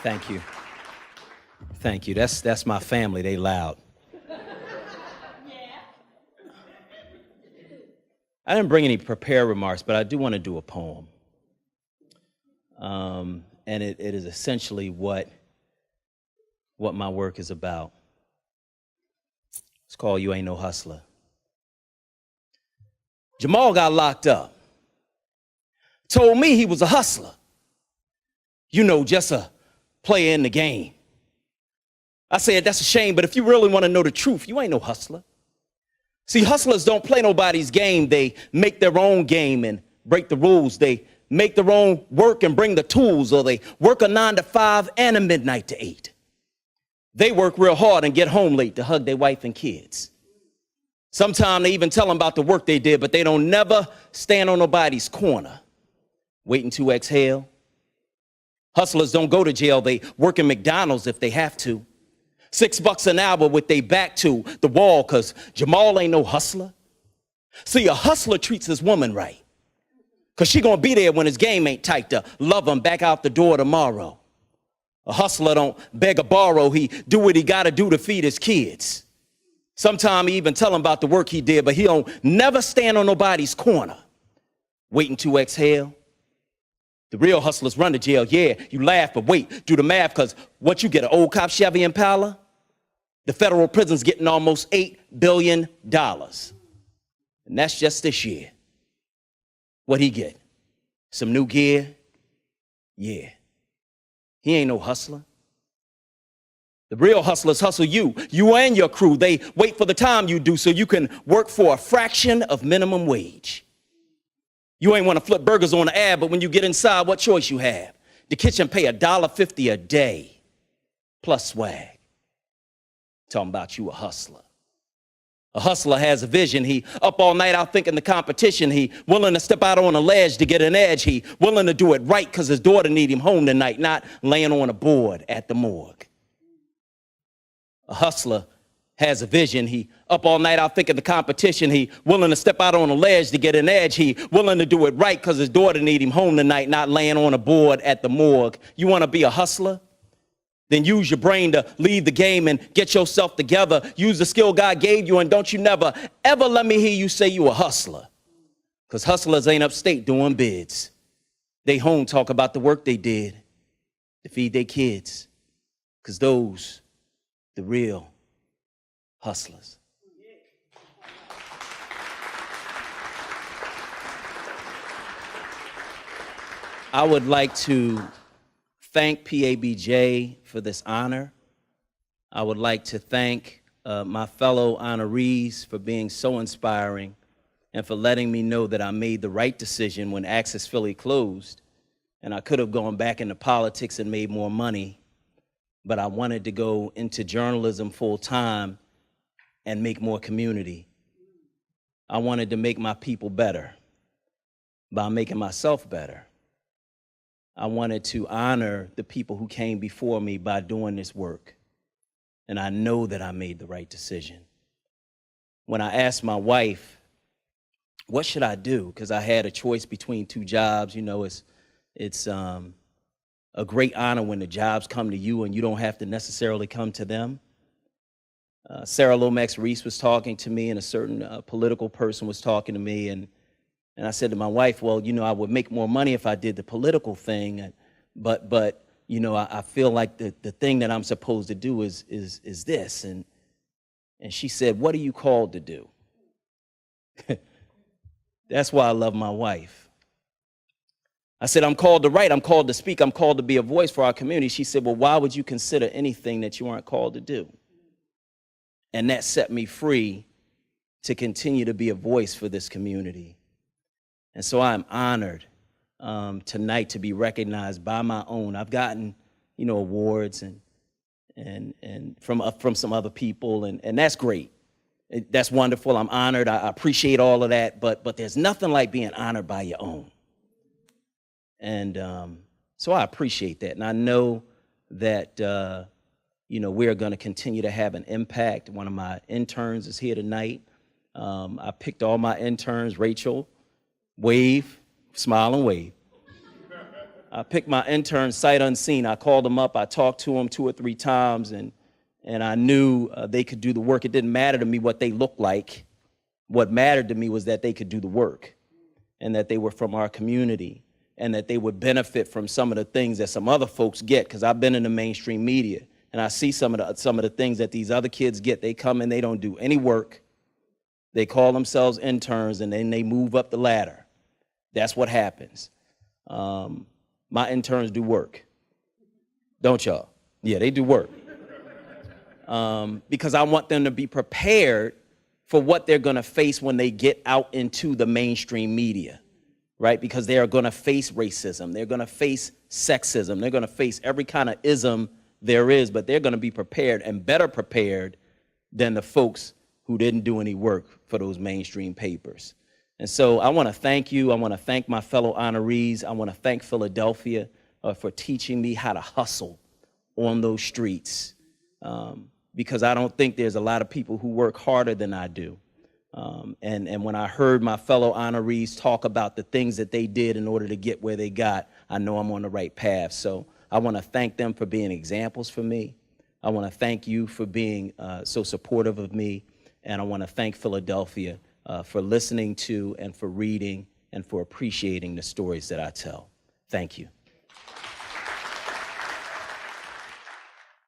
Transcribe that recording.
Thank you. Thank you. That's my family. They loud. I didn't bring any prepared remarks, but I do want to do a poem. And it is essentially what my work is about. It's called You Ain't No Hustler. Jamal got locked up. Told me he was a hustler. You know, just a player in the game. I said, that's a shame, but if you really want to know the truth, you ain't no hustler. See, hustlers don't play nobody's game. They make their own game and break the rules. They make their own work and bring the tools, or they work a 9 to 5 and a midnight to 8. They work real hard and get home late to hug their wife and kids. Sometimes they even tell them about the work they did, but they don't never stand on nobody's corner, waiting to exhale. Hustlers don't go to jail. They work in McDonald's if they have to. $6 an hour with their back to the wall, because Jamal ain't no hustler. See, a hustler treats his woman right, because she going to be there when his game ain't tight to love him back out the door tomorrow. A hustler don't beg or borrow. He do what he got to do to feed his kids. Sometimes he even tell him about the work he did, but he don't never stand on nobody's corner, waiting to exhale. The real hustlers run to jail. Yeah, you laugh, but wait, do the math, because what you get, an old cop Chevy Impala? The federal prison's getting almost $8 billion. And that's just this year. What'd he get? Some new gear? Yeah. He ain't no hustler. The real hustlers hustle you and your crew. They wait for the time you do so you can work for a fraction of minimum wage. You ain't want to flip burgers on the ad, but when you get inside, what choice you have? The kitchen pay $1.50 a day plus swag. Talking about you a hustler. A hustler has a vision. He up all night out thinking the competition. He willing to step out on a ledge to get an edge. He willing to do it right because his daughter need him home tonight, not laying on a board at the morgue. A hustler has a vision. He up all night out thinking the competition. He willing to step out on a ledge to get an edge. He willing to do it right because his daughter need him home tonight, not laying on a board at the morgue. You want to be a hustler? Then use your brain to leave the game and get yourself together. Use the skill God gave you, and don't you never, ever let me hear you say you a hustler. Because hustlers ain't upstate doing bids. They home talk about the work they did to feed their kids. Because those, the real hustlers. I would like to thank PABJ for this honor. I would like to thank my fellow honorees for being so inspiring and for letting me know that I made the right decision when Access Philly closed. And I could have gone back into politics and made more money, but I wanted to go into journalism full time and make more community. I wanted to make my people better by making myself better. I wanted to honor the people who came before me by doing this work. And I know that I made the right decision. When I asked my wife, what should I do? Because I had a choice between 2 jobs. You know, it's a great honor when the jobs come to you and you don't have to necessarily come to them. Sarah Lomax Reese was talking to me, and a certain political person was talking to me, and I said to my wife, well, you know, I would make more money if I did the political thing, but you know, I feel like the thing that I'm supposed to do is this. And she said, what are you called to do? That's why I love my wife. I said, I'm called to write, I'm called to speak, I'm called to be a voice for our community. She said, well, why would you consider anything that you aren't called to do? And that set me free to continue to be a voice for this community. And so I'm honored tonight to be recognized by my own. I've gotten, you know, awards and from some other people, and that's great. That's wonderful. I'm honored. I appreciate all of that. But there's nothing like being honored by your own. And so I appreciate that. And I know that, you know, we're going to continue to have an impact. One of my interns is here tonight. I picked all my interns. Rachel, wave, smile and wave. I picked my intern sight unseen. I called them up. I talked to them 2 or 3 times, and I knew they could do the work. It didn't matter to me what they looked like. What mattered to me was that they could do the work, and that they were from our community, and that they would benefit from some of the things that some other folks get, because I've been in the mainstream media, and I see some of the things that these other kids get. They come and they don't do any work. They call themselves interns, and then they move up the ladder. That's what happens. My interns do work. Don't y'all? Yeah, they do work. Because I want them to be prepared for what they're going to face when they get out into the mainstream media, right? Because they are going to face racism. They're going to face sexism. They're going to face every kind of ism there is, but they're going to be prepared, and better prepared than the folks who didn't do any work for those mainstream papers. And so I want to thank you. I want to thank my fellow honorees. I want to thank Philadelphia for teaching me how to hustle on those streets, because I don't think there's a lot of people who work harder than I do. And when I heard my fellow honorees talk about the things that they did in order to get where they got, I know I'm on the right path. So I want to thank them for being examples for me. I want to thank you for being so supportive of me. And I want to thank Philadelphia for listening to and for reading and for appreciating the stories that I tell. Thank you.